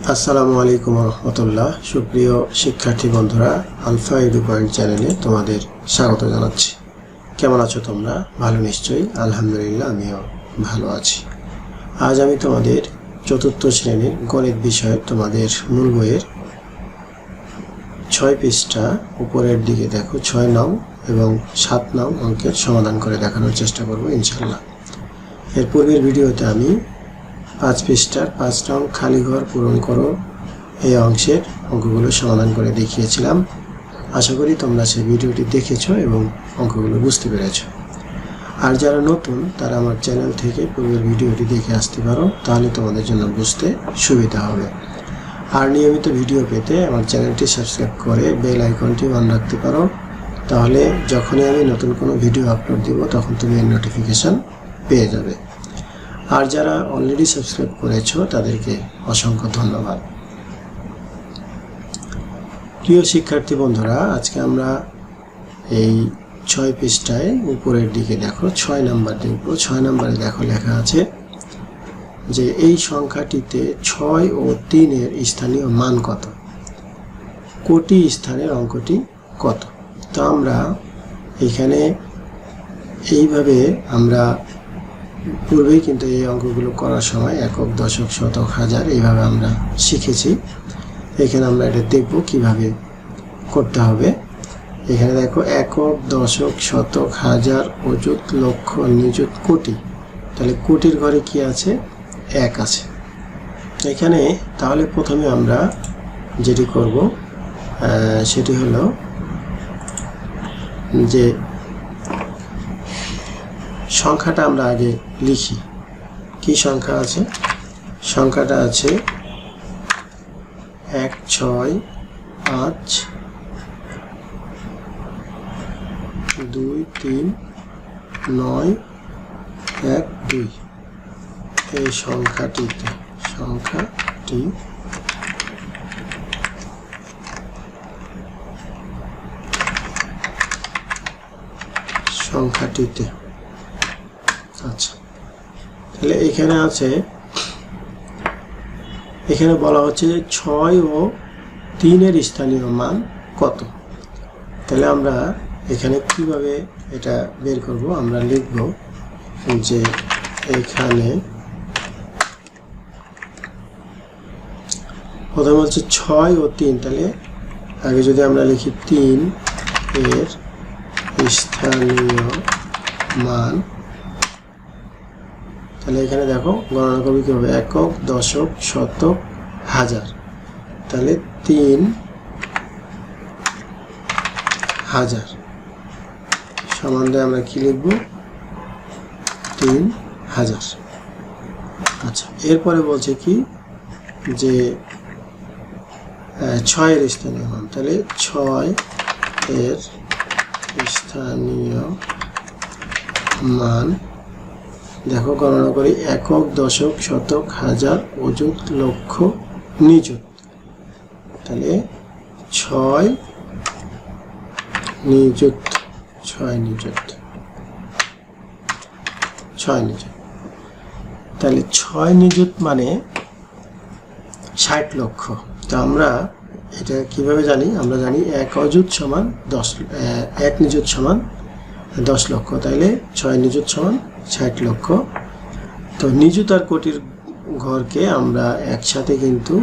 আসসালামু আলাইকুম রহমতুল্লাহ। সুপ্রিয় শিক্ষার্থী বন্ধুরা, আলফা এডু পয়েন্ট চ্যানেলে তোমাদের স্বাগত জানাচ্ছি। কেমন আছো তোমরা? ভালো নিশ্চয়ই। আলহামদুলিল্লাহ, আমিও ভালো আছি। আজ আমি তোমাদের চতুর্থ শ্রেণীর গণিত বিষয়ে তোমাদের মূল বইয়ের 6 পৃষ্ঠা উপরের দিকে দেখো 6 নং এবং 7 নং অঙ্কের সমাধান করে দেখানোর চেষ্টা করব ইনশাআল্লাহ। এর পূর্বের ভিডিওতে আমি 5 পৃষ্ঠার 5 নং খালি ঘর পূরণ করো এই অংশের অঙ্কগুলো সমাধান করে দেখিয়েছিলাম। আশা করি তোমরা সেই ভিডিওটি দেখেছো এবং অঙ্কগুলো বুঝতে পেরেছো। আর যারা নতুন তারা আমার চ্যানেল থেকে পূর্বের ভিডিওটি দেখে আসতে পারো, তাহলে তোমাদের জন্য বুঝতে সুবিধা হবে। আর নিয়মিত ভিডিও পেতে আমার চ্যানেলটি সাবস্ক্রাইব করে বেল আইকনটি অন রাখতে পারো, তাহলে যখনই আমি নতুন কোনো ভিডিও আপলোড দিব তখন তুমি এর নোটিফিকেশন পেয়ে যাবে। আর যারা অলরেডি সাবস্ক্রাইব করেছো তাদেরকে অসংখ্য ধন্যবাদ। প্রিয় শিক্ষার্থী বন্ধুরা, আজকে আমরা এই 6 পৃষ্ঠায় উপরের দিকে দেখো 6 নাম্বার দেখব। 6 নম্বরে দেখো লেখা আছে যে এই সংখ্যাটিতে 6 ও 3 এর স্থানীয় মান কত, কোটি স্থানের অঙ্কটি কত। তো আমরা এখানে এইভাবে আমরা পূর্বেই কিন্তু এই অঙ্কগুলো করার সময় একক, দশক, শতক, হাজার এইভাবে আমরা শিখেছি। এখানে আমরা এটা দেখব কিভাবে করতে হবে। এখানে দেখো একক, দশক, শতক, হাজার, অযুত, লক্ষ, নিযুত, কোটি। তাহলে কোটির ঘরে কি আছে? 1 আছে এখানে। তাহলে প্রথমে আমরা যেটি করব সেটি হলো যে সংখ্যাটা আমরা আগে লিখি। কি সংখ্যা আছে? সংখ্যাটা আছে 1, 6, 5, 2, 3, 9, 1, 2। এই সংখ্যাটিতে আচ্ছা, তাহলে এখানে আছে, এখানে বলা হচ্ছে যে 6 ও 3 এর স্থানীয় মান কত। তাহলে আমরা এখানে কিভাবে এটা বের করব? আমরা লিখব যে এখানে প্রথমে হচ্ছে 6 ও 3। তাহলে আগে যদি আমরা লিখি 3 এর স্থানীয় মান, তাহলে এখানে দেখো গণনা করবে কি হবে? একক, দশক, শতক, হাজার। তাহলে 3000 সমান দিয়ে আমরা কি লিখব? 3000। আচ্ছা, এরপরে বলছে কি যে 6 এর স্থানীয় মান। তাহলে 6 এর স্থানীয় মান দেখো গণনা করি। একক, দশক, শতক, হাজার, অযুত, লক্ষ, নিযুত। তাহলে 6 নিযুত। তাহলে 6 নিযুত মানে 60 লক্ষ। তো আমরা এটা কিভাবে জানি? আমরা জানি 1 অযুত সমান 1 নিযুত সমান 10 লক্ষ। তাইলে 6 নিযুত সমান 60 লক্ষ। তো নিযুত আর কোটির ঘরকে আমরা একসাথে কিন্তু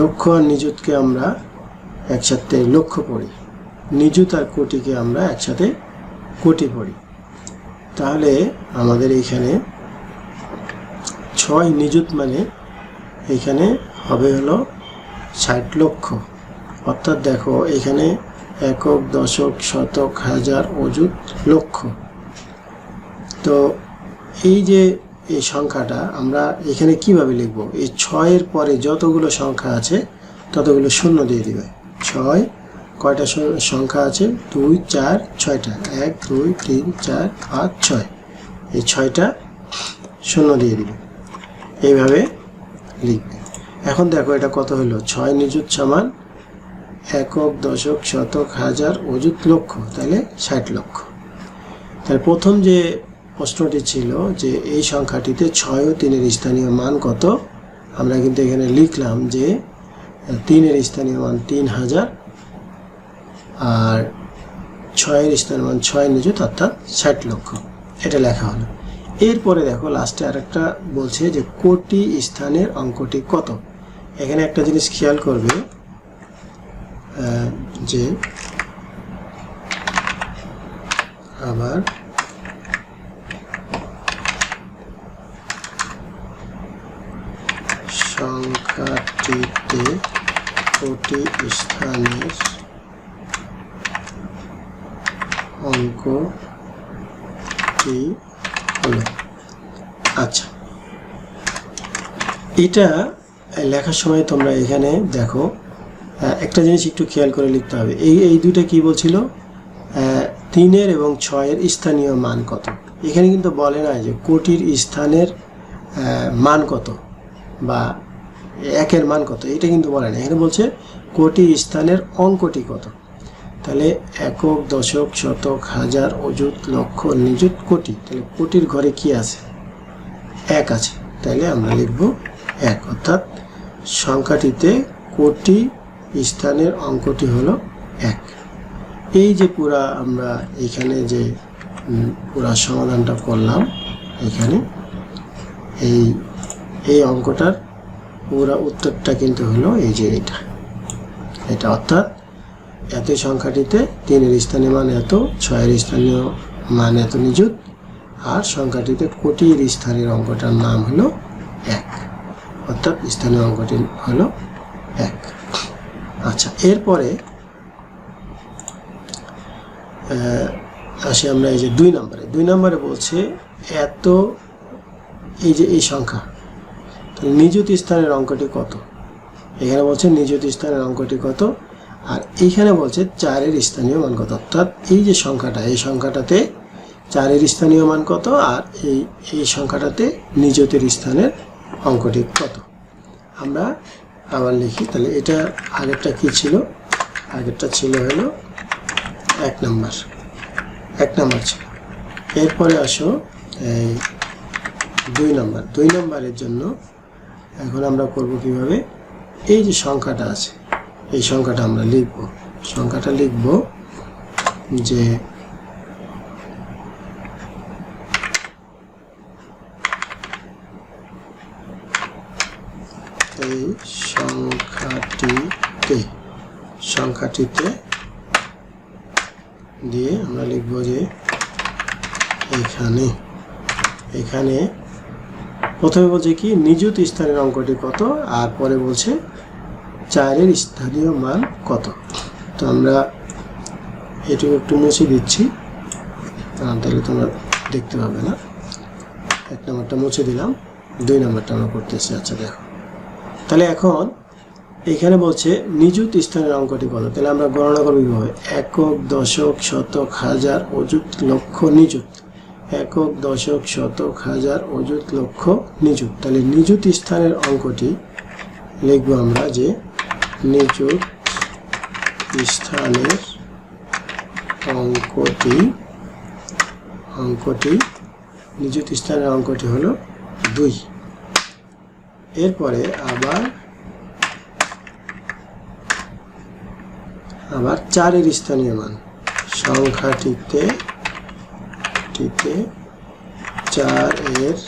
লক্ষ আর নিযুতকে আমরা একসাথে লক্ষ পড়ি, নিযুত আর কোটিকে আমরা একসাথে কোটি পড়ি। তাহলে আমাদের এইখানে 6 নিযুত মানে এইখানে হবে হলো 60 লক্ষ। অর্থাৎ দেখো এখানে একক, দশক, শতক, হাজার, অযুত, লক্ষ। তো এই যে এই সংখ্যাটা আমরা এখানে কিভাবে লিখব? এই 6 এর পরে যতগুলো সংখ্যা আছে ততগুলো শূন্য দিয়ে দিবে। 6 কয়টা সংখ্যা আছে? 2, 4, 6টা। 1, 2, 3, 4, 5, 6। এই 6টা শূন্য দিয়ে দিবে, এইভাবে লিখবে। এখন দেখো এটা কত হলো? 6 নিযুত সমান একক, দশক, শতক, হাজার, অযুত, লক্ষ। তাহলে 60 লক্ষ। তাহলে প্রথম যে প্রশ্নটি ছিল যে এই সংখ্যাটিতে 6 ও 3 এর স্থানীয় মান কত, আমরা কিন্তু এখানে লিখলাম যে 3-এর স্থানীয় মান 3000 আর 6-এর স্থানীয় মান 6 নিযুত অর্থাৎ 60 লক্ষ, এটা লেখা হলো। এরপরে দেখো লাস্টে আরেকটা বলছে যে কোটি স্থানের অঙ্কটি কত। এখানে একটা জিনিস খেয়াল করবে যে আবার সংখ্যাটিতে কোটি স্থানের অঙ্কটি হলো। আচ্ছা, এটা লেখার সময় তোমরা এখানে দেখো একটা জিনিস একটু খেয়াল করে লিখতে হবে। এই দুইটা কি বলছিল, 3-এর এবং 6-এর স্থানীয় মান কত। এখানে কিন্তু বলে না যে কোটির স্থানের মান কত বা 1-এর মান কত, এটা কিন্তু বলে না। এখানে বলছে কোটি স্থানের অঙ্কটি কত। তাহলে একক, দশক, শতক, হাজার, অযুত, লক্ষ, নিযুত, কোটি। তাহলে কোটির ঘরে কি আছে, 1 আছে। তাহলে আমরা লিখব 1, অর্থাৎ সংখ্যাটিতে কোটি স্থানের অঙ্কটি হলো 1। এই যে পুরা আমরা এখানে যে পুরা সমাধানটা করলাম, এখানে এই অঙ্কটার পুরা উত্তরটা কিন্তু হলো এই যে এটা অর্থাৎ এত সংখ্যাটিতে 3-এর স্থানীয় মান এত, 6-এর স্থানীয় মান এত নিযুত, আর সংখ্যাটিতে কোটির স্থানীয় অঙ্কটার নাম হলো 1, অর্থাৎ স্থানীয় অঙ্কটি হলো 1। আচ্ছা, এরপরে আসি আমরা এই যে 2 নম্বরে বলছে এত, এই যে এই সংখ্যা, তাহলে নিযুত স্থানের অঙ্কটি কত। এখানে বলছে নিযুত স্থানের অঙ্কটি কত, আর এইখানে বলছে 4-এর স্থানীয় মান কত। অর্থাৎ এই যে সংখ্যাটা, এই সংখ্যাটাতে 4-এর স্থানীয় মান কত, আর এই সংখ্যাটাতে নিযুতের স্থানের অঙ্কটি কত। আমরা আবার লিখি। তাহলে এটা আগেরটা কি ছিল, আগেরটা ছিল হলো 1 নম্বর ছিল। এরপরে আসো এই 2 নম্বরের জন্য এখন আমরা করব কিভাবে, এই যে সংখ্যাটা আছে এই সংখ্যাটা আমরা লিখব। সংখ্যাটা লিখব যে এই সংখ্যাটিতে দিয়ে আমরা লিখব যে এখানে প্রথমে বলছে কি নিযুত স্থানের অঙ্কটি কত, আর পরে বলছে 4-এর স্থানীয় মান কত। তো আমরা এটুকু একটু মুছে দিচ্ছি, তাহলে তোমরা দেখতে পাবে না। 1 নম্বরটা মুছে দিলাম, 2 নম্বরটা আমরা করতেছি। আচ্ছা দেখো, তাহলে এখন এখানে বলছে নিযুত স্থানের অঙ্কটি কত। তাহলে আমরা গণনা করব কিভাবে, একক, দশক, শতক, হাজার, অযুত, লক্ষ, নিযুত। একক, দশক, শতক, হাজার, অযুত, লক্ষ, নিযুত। তাহলে নিযুত স্থানের অঙ্কটি লিখব আমরা যে নিযুত স্থানের অঙ্কটি নিযুত স্থানের অঙ্কটি হলো 2। এরপরে আবার 4-এর স্থানীয় মান, সংখ্যাটিতে 4-এর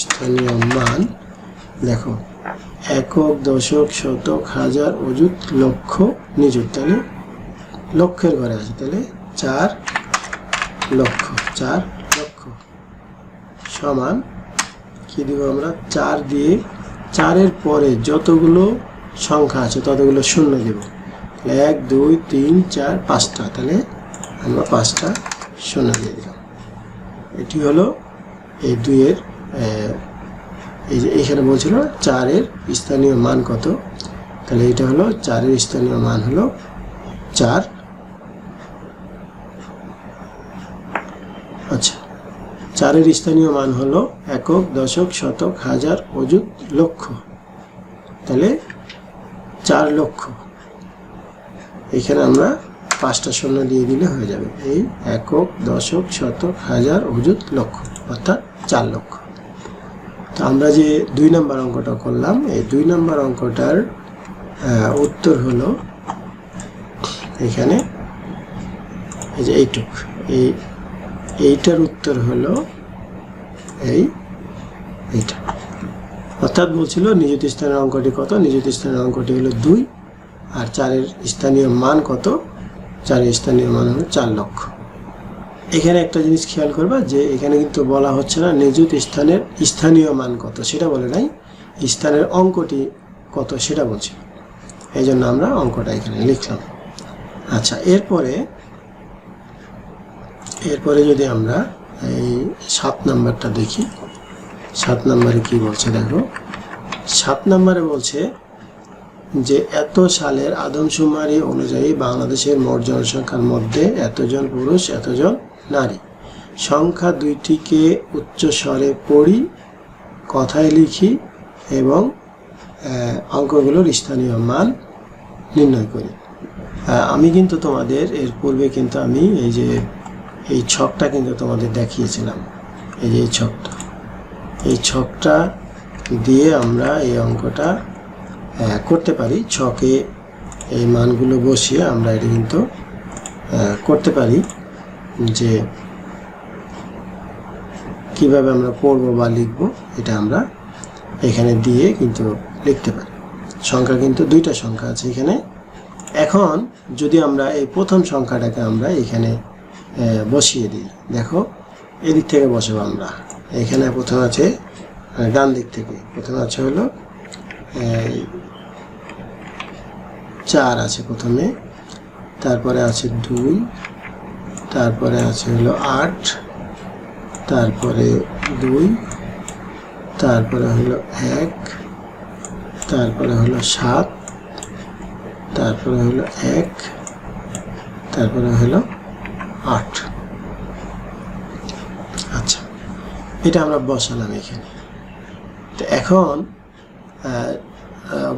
স্থানীয় মান দেখো, একক, দশক, শতক, হাজার, অযুত, লক্ষ, নিযুত। তাহলে লক্ষের ঘরে আছে, তাহলে 4 লক্ষ সমান কি দিব আমরা, 4 দিয়ে 4-এর পরে যতগুলো সংখ্যা আছে ততগুলো শূন্য দেব। 1 2 3 4 5টা, তাহলে আমরা 5টা শূন্য দিয়ে দিলাম। এটি হলো এই 2-এর, এই যে এখানে বলছিল 4-এর স্থানীয় মান কত, তাহলে এটা হলো 4-এর স্থানীয় মান হলো 4। আচ্ছা, 4-এর স্থানীয় মান হলো একক, দশক, শতক, হাজার, অযুত, লক্ষ। তাহলে 4 লক্ষ, এখানে আমরা 5টা শূন্য দিয়ে দিলে হয়ে যাবে। এই একক, দশক, শতক, হাজার, অযুত, লক্ষ। অর্থাৎ 4 লক্ষ। তো আমরা যে 2 নম্বর অঙ্কটা করলাম, এই 2 নম্বর অঙ্কটার উত্তর হলো এখানে এই যে এইটার উত্তর হলো এইটা। অর্থাৎ বলছিল নিযুত স্থানের অঙ্কটি কত, নিযুত স্থানের অঙ্কটি হলো 2, আর 4-এর স্থানীয় মান কত, 4-এর স্থানীয় মান হলো 4 লক্ষ। এখানে একটা জিনিস খেয়াল করবা যে এখানে কিন্তু বলা হচ্ছে না নিযুত স্থানের স্থানীয় মান কত, সেটা বলে নাই, স্থানের অঙ্কটি কত সেটা বলছে। এই জন্য আমরা অঙ্কটা এখানে লিখলাম। আচ্ছা, এরপরে যদি আমরা এই 7 নাম্বারটা দেখি, 7 নম্বরে কি বলছে দেখো। 7 নম্বরে বলছে যে এত সালের আদমশুমারি অনুযায়ী বাংলাদেশের মোট জনসংখ্যার মধ্যে এতজন পুরুষ এতজন নারী, সংখ্যা দুইটিকে উচ্চ স্বরে পড়ি, কথায় লিখি এবং অঙ্কগুলোর স্থানীয় মান নির্ণয় করি। আমি কিন্তু তোমাদের এর পূর্বে কিন্তু আমি এই ছকটা কিন্তু তোমাদের দেখিয়েছিলাম। এই যে এই ছকটা দিয়ে আমরা এই অঙ্কটা করতে পারি। ছকে এই মানগুলো বসিয়ে আমরা এটা কিন্তু করতে পারি যে কিভাবে আমরা পড়ব বা লিখব, এটা আমরা এখানে দিয়ে কিন্তু লিখতে পারি। সংখ্যা কিন্তু 2টা সংখ্যা আছে এখানে। এখন যদি আমরা এই প্রথম সংখ্যাটাকে আমরা এখানে বসিয়ে দিই, দেখো এদিক থেকে বসাবো আমরা। এখানে প্রথম আছে ডান দিক থেকে, প্রথমে আছে হলো 4 আছে প্রথমে, তারপরে আছে 2, তারপরে আছে হলো 8, তারপরে 2, তারপরে হলো 1, তারপরে হলো 7, তারপরে হলো 1, তারপরে হলো 8। আচ্ছা, এটা আমরা বসালাম এখানে। তো এখন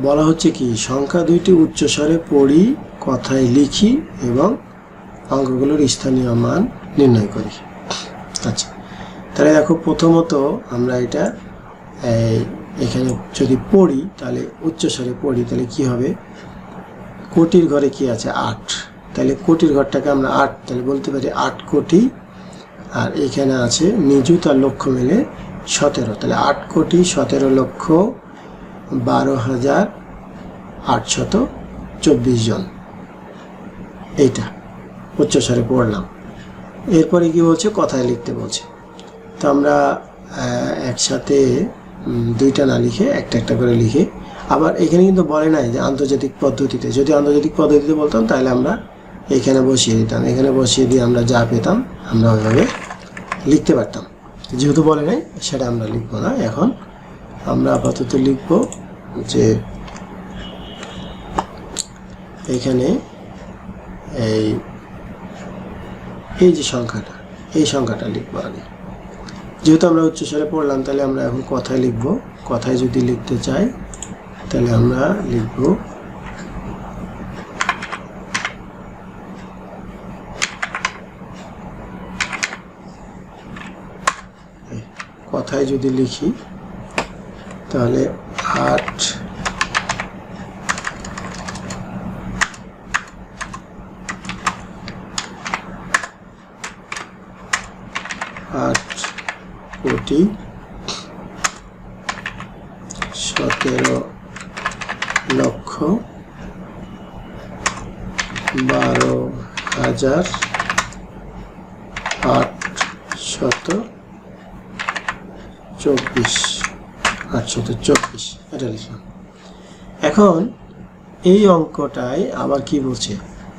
বলা হচ্ছে কি সংখ্যা 2টি উচ্চস্বরে পড়ি, কথায় লিখি এবং অঙ্কগুলোর স্থানীয় মান নির্ণয় করি। আচ্ছা, তাহলে দেখো প্রথমত আমরা এটা এখানে যদি পড়ি, তাহলে উচ্চস্বরে পড়ি, তাহলে কি হবে, কোটির ঘরে কি আছে 8, তাহলে কোটির ঘরটাকে আমরা 8 তাহলে বলতে পারি 8 কোটি। আর এখানে আছে নিযুত আর লক্ষ মিলে 17, তাহলে 8 কোটি 17 লক্ষ 12,824 জন। এইটা উচ্চস্বরে পড়লাম। এরপরে কি বলছে, কথায় লিখতে বলছে। তো আমরা একসাথে 2টা না লিখে একটা একটা করে লিখে, আবার এখানে কিন্তু বলে নাই যে আন্তর্জাতিক পদ্ধতিতে। যদি আন্তর্জাতিক পদ্ধতিতে বলতাম তাহলে আমরা এখানে বসিয়ে দিতাম, এখানে বসিয়ে দিয়ে আমরা যা পেতাম আমরা ওইভাবে লিখতে পারতাম। যেহেতু বলে নাই সেটা আমরা লিখবো না। এখন আমরা আপাতত লিখব যে এখানে এই যে সংখ্যাটা, এই সংখ্যাটা লিখবো আগে। যেহেতু আমরা উচ্চস্বরে পড়লাম তাহলে আমরা এখন কথায় লিখব। কথায় যদি লিখতে চাই তাহলে আমরা লিখব কথায় যদি লিখি তাহলে 8 কোটি 17 লক্ষ 12,824 এটা লিখলাম। এখন এই অঙ্কটায় আবার কি বলছে,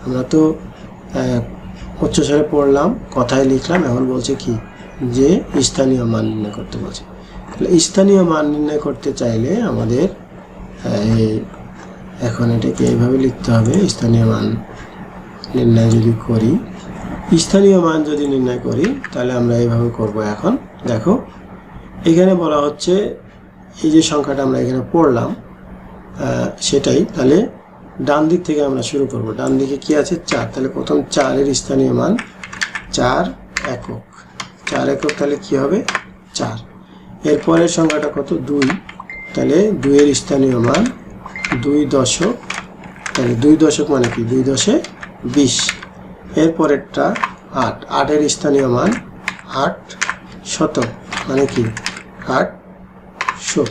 আমরা তো উচ্চস্বরে পড়লাম, কথায় লিখলাম, এখন বলছে কি যে স্থানীয় মান নির্ণয় করতে বলছে। তাহলে স্থানীয় মান নির্ণয় করতে চাইলে আমাদের এখন এটাকে এইভাবে লিখতে হবে। স্থানীয় মান নির্ণয় যদি করি, স্থানীয় মান যদি নির্ণয় করি তাহলে আমরা এইভাবে করব। এখন দেখো এখানে বলা হচ্ছে এই যে সংখ্যাটা আমরা এখানে পড়লাম সেটাই, তাহলে ডান দিক থেকে আমরা শুরু করব। ডান দিকে কি আছে 4, তাহলে প্রথম 4-এর স্থানীয় মান 4 একক। 4 একক তাহলে কি হবে 4। এরপরের সংখ্যাটা কত? 2। তাহলে 2 এর স্থানীয় মান 2 দশক, তাহলে 2 দশক মানে কি? 2 দশে 20। এরপরেরটা 8, 8 এর স্থানীয় মান 8 শতক মানে কি? 800।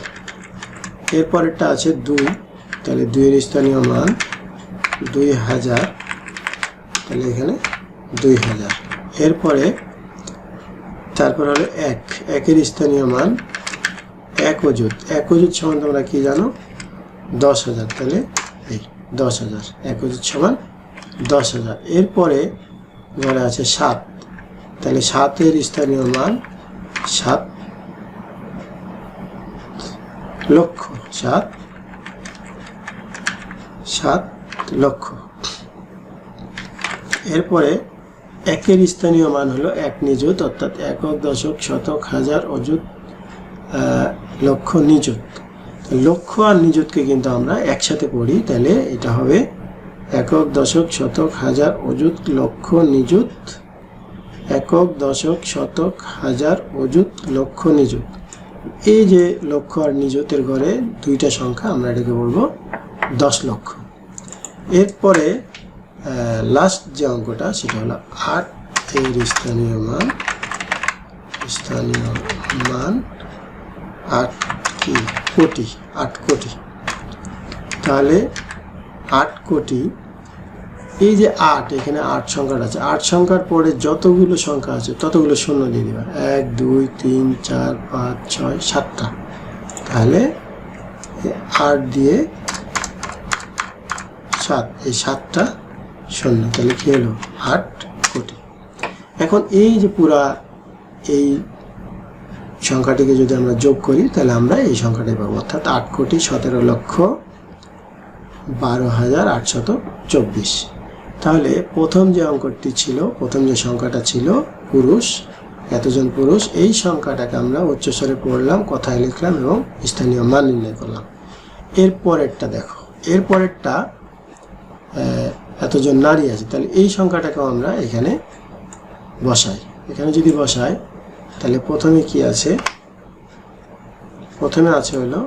এরপরেরটা আছে 2, তাহলে 2 এর স্থানীয় মান 2000, তাহলে এখানে 2000। এরপরে তারপর হলো 1, 1 এর স্থানীয় মান 1 অযুত, 1 অযুত সমান তোমরা কি জানো? 10,000, তাহলে এই 10,000, 1 অযুত সমান 10,000। এরপরে ঘরে আছে 7, তাহলে 7 এর স্থানীয় মান 7 লক্ষ, 7 লক্ষ। এরপরে 1 এর স্থানীয় মান হলো 1 নিযুত, অর্থাৎ একক, দশক, শতক, হাজার, অযুত, লক্ষ, নিযুত। লক্ষ আর নিযুতকে কিন্তু আমরা একসাথে পড়ি, তাহলে এটা হবে একক, দশক, শতক, হাজার, অযুত, লক্ষ, নিযুত। একক, দশক, শতক, হাজার, অযুত, লক্ষ, নিযুত। এই যে লক্ষ আর নিযুতের ঘরে দুইটা সংখ্যা, আমরা এটাকে বলবো 10 লক্ষ। এরপরে লাস্ট যে অঙ্কটা সেটা হলো 8 এর স্থানীয় মান 8 কি? কোটি, 8 কোটি। তাহলে 8 কোটি, এই যে 8, এখানে 8 সংখ্যাটা আছে, 8 সংখ্যার পরে যতগুলো সংখ্যা আছে ততগুলো শূন্য দিয়ে দিবা। 1 2 3 4 5 6 7টা, তাহলে 8 দিয়ে 7, এই 7টা শূন্য, তাহলে কি হলো? 8 কোটি। এখন এই যে পুরা এই সংখ্যাটিকে যদি আমরা যোগ করি তাহলে আমরা এই সংখ্যাটি পাবো, অর্থাৎ 8 কোটি 17 লক্ষ 12,824। তাহলে প্রথম যে অঙ্কটি ছিল, প্রথম যে সংখ্যাটা ছিল পুরুষ, এতজন পুরুষ, এই সংখ্যাটাকে আমরা উচ্চস্বরে পড়লাম, কথায় লিখলাম এবং স্থানীয় মান নির্ণয় করলাম। এরপরেরটা দেখো, এরপরেরটা এতজন নারী আছে, তাহলে এই সংখ্যাটাকেও আমরা এখানে বসাই। এখানে যদি বসাই তাহলে প্রথমে কি আছে? প্রথমে আছে হলো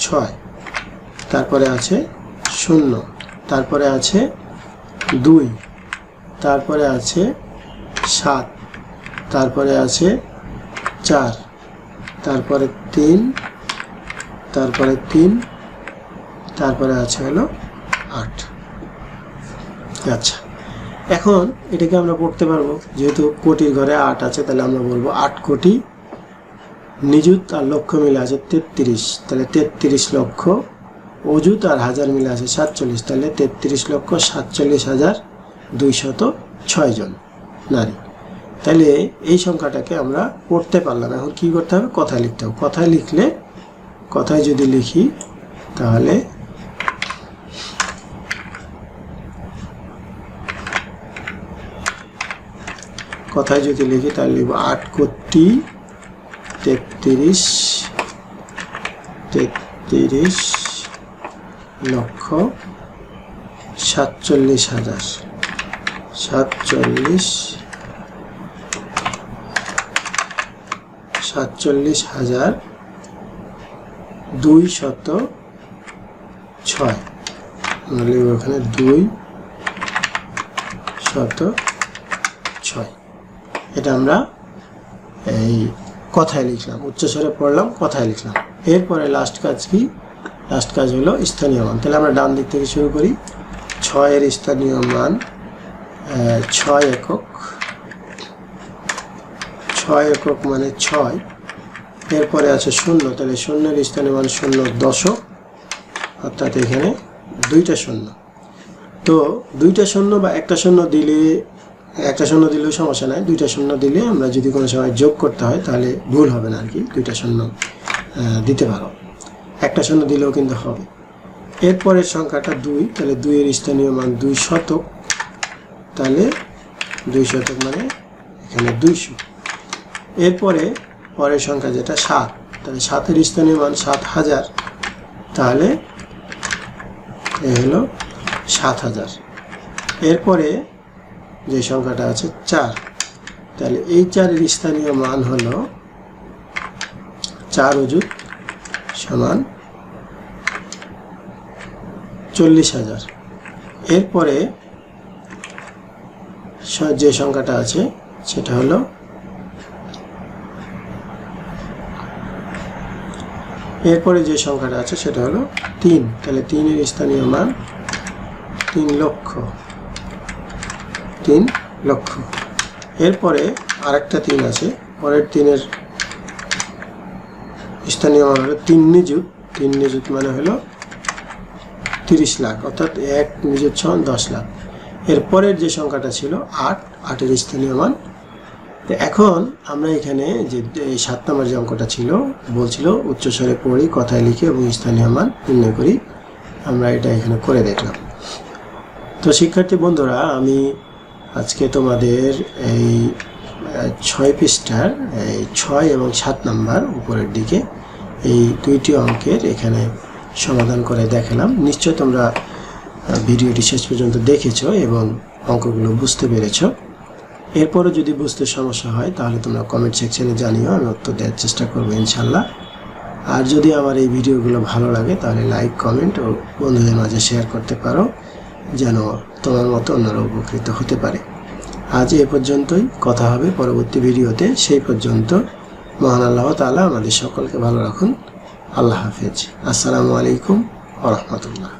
6, তারপরে আছে 0, তারপরে আছে 2, তারপরে আছে 7, তারপরে আছে 4, তারপরে 3, তারপরে 3, তারপরে আছে হলো 8। আচ্ছা, এখন এটাকে আমরা পড়তে পারবো, যেহেতু কোটির ঘরে 8 আছে, তাহলে আমরা বলবো 8 কোটি নিযুত আর লক্ষ মিলে আছে 33, তাহলে 33 লক্ষ, অযুত আর হাজার মিলে আছে 47, তাহলে 33 লক্ষ 47,206 জন নারী। তাহলে এই সংখ্যাটাকে আমরা পড়তে পারলাম। এখন কি করতে হবে? কথায় লিখতে হবে। কথায় লিখলে, কথায় যদি লিখি তাহলে কথায় যদি লিখি তাহলে লিখব 8 কোটি 33 লক্ষ 47,206, লিখব এখানে 206। এটা আমরা এই কথায় লিখলাম, উচ্চস্বরে পড়লাম, কথায় লিখলাম। এরপরে লাস্ট কাজ কি? লাস্ট কাজ হলো স্থানীয় মান। তাহলে আমরা ডান দিক থেকে শুরু করি। 6 এর স্থানীয় মান 6 একক, 6 একক মানে 6। এরপরে আছে 0, তাহলে 0 এর স্থানীয় মান 0 দশক, অর্থাৎ এখানে 2টা 0। তো 2টা 0 বা একটা 0 দিলে, একটা 0 দিলেও সমস্যা নাই, 2টা 0 দিলে আমরা যদি কোনো সময় যোগ করতে হয় তাহলে ভুল হবে না আর কি, 2টা 0 দিতে পারো, একটা 0 দিলেও কিন্তু হবে। এরপরের সংখ্যাটা 2, তাহলে 2 এর স্থানীয় মান 2 শতক, তাহলে 2 শতক মানে এখানে 200। এরপরে পরের সংখ্যা যেটা 7, তাহলে 7 এর স্থানীয় মান 7,000, তাহলে এ হলো 7,000। এরপরে যে সংখ্যাটা আছে 4, তাহলে এই 4 এর স্থানীয় মান হলো 4 অযুত সমান 40,000। এরপরে যে সংখ্যাটা আছে সেটা হলো যে সংখ্যাটা আছে সেটা হলো 3। তাহলে 3 এর স্থানীয় মান 3 লক্ষ। এরপরে আরেকটা 3 আছে, পরের 3 এর স্থানীয় মান হলো 3 নিযুত। 3 নিযুত মানে হলো 30 লাখ, অর্থাৎ 1 নিযুত সমান 10 লাখ। এরপরের যে সংখ্যাটা ছিল 8 এর স্থানীয় মান। তো এখন আমরা এখানে যে 7 নম্বর যে অঙ্কটা ছিল বলছিল উচ্চস্বরে পড়ি, কথায় লিখে এবং স্থানীয় মান নির্ণয় করি, আমরা এটা এখানে করে দেখলাম। তো শিক্ষার্থী বন্ধুরা, আমি আজকে তোমাদের এই 6 পৃষ্ঠার এই 6 এবং 7 নাম্বার উপরের দিকে এই 2টি অঙ্কের এখানে সমাধান করে দেখালাম। নিশ্চয় তোমরা ভিডিওটি শেষ পর্যন্ত দেখেছো এবং অঙ্কগুলো বুঝতে পেরেছো। এরপরে যদি বুঝতে সমস্যা হয় তাহলে তোমরা কমেন্ট সেকশনে জানিও, আমি উত্তর দেওয়ার চেষ্টা করবো ইনশাল্লাহ। আর যদি আমার এই ভিডিওগুলো ভালো লাগে তাহলে লাইক, কমেন্ট ও বন্ধুদের মাঝে শেয়ার করতে পারো, যেন তোমার মতো অন্যরা উপকৃত হতে পারে। আজ এ পর্যন্তই, কথা হবে পরবর্তী ভিডিওতে। সেই পর্যন্ত মহান আল্লাহ তাআলা আমাদের সকলকে ভালো রাখুন। আল্লাহ হাফেজ। আসসালামু আলাইকুম ওয়া রাহমাতুল্লাহ।